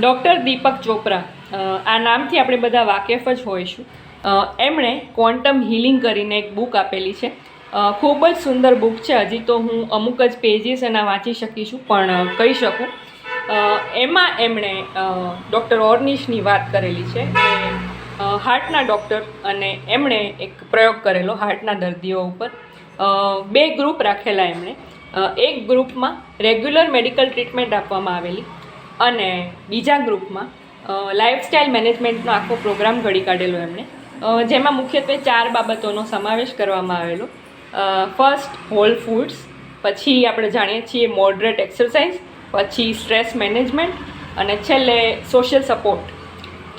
Doctor દીપક ચોપરા, આ નામથી આપણે બધા વાકેફ જ હોઈશું. એમણે ક્વોન્ટમ હિલિંગ કરીને એક બુક આપેલી છે. ખૂબ જ સુંદર બુક છે. હજી તો હું અમુક જ પેજીસ એના વાંચી શકીશું, પણ કહી શકું એમાં એમણે ડૉક્ટર ઓર્નિશની વાત કરેલી છે કે હાર્ટના ડૉક્ટર, અને એમણે એક પ્રયોગ કરેલો હાર્ટના દર્દીઓ ઉપર. બે ગ્રુપ રાખેલા એમણે. એક ગ્રુપમાં રેગ્યુલર મેડિકલ ટ્રીટમેન્ટ આપવામાં આવેલી, અને બીજા ગ્રુપમાં લાઇફસ્ટાઇલ મેનેજમેન્ટનો આખો પ્રોગ્રામ ઘડી કાઢેલો એમણે, જેમાં મુખ્યત્વે 4 બાબતોનો સમાવેશ કરવામાં આવેલો. First, whole foods. પછી આપણે જાણીએ છીએ મોડરેટ એક્સરસાઇઝ. પછી સ્ટ્રેસ મેનેજમેન્ટ, અને છેલ્લે સોશિયલ સપોર્ટ.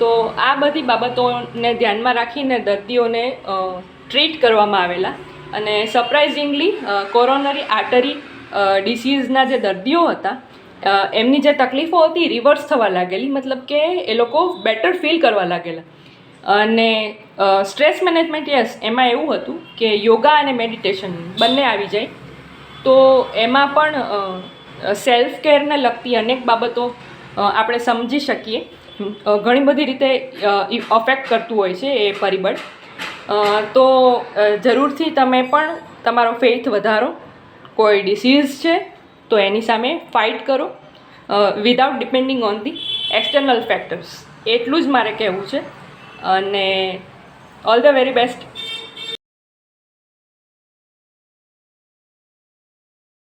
તો આ બધી બાબતોને ધ્યાનમાં રાખીને દર્દીઓને ટ્રીટ કરવામાં આવેલા. અને સરપ્રાઇઝિંગલી કોરોનરી આર્ટરી ડિસીઝના જે દર્દીઓ હતા એમની જે તકલીફો હતી રિવર્સ થવા લાગેલી, મતલબ કે એ લોકો બેટર ફીલ કરવા લાગેલા. અને સ્ટ્રેસ મેનેજમેન્ટ, યસ, એમાં એવું હતું કે યોગા અને મેડિટેશન બંને આવી જાય, તો એમાં પણ સેલ્ફ કેરને લગતી અનેક બાબતો આપણે સમજી શકીએ. ઘણી બધી રીતે અફેક્ટ કરતું હોય છે એ પરિબળ. તો જરૂરથી તમે પણ તમારો ફેથ વધારો. કોઈ ડિસીઝ છે તો એની સામે ફાઇટ કરો without depending on the external factors. એટલું જ મારે કહેવું છે. અને ઓલ ધ વેરી બેસ્ટ.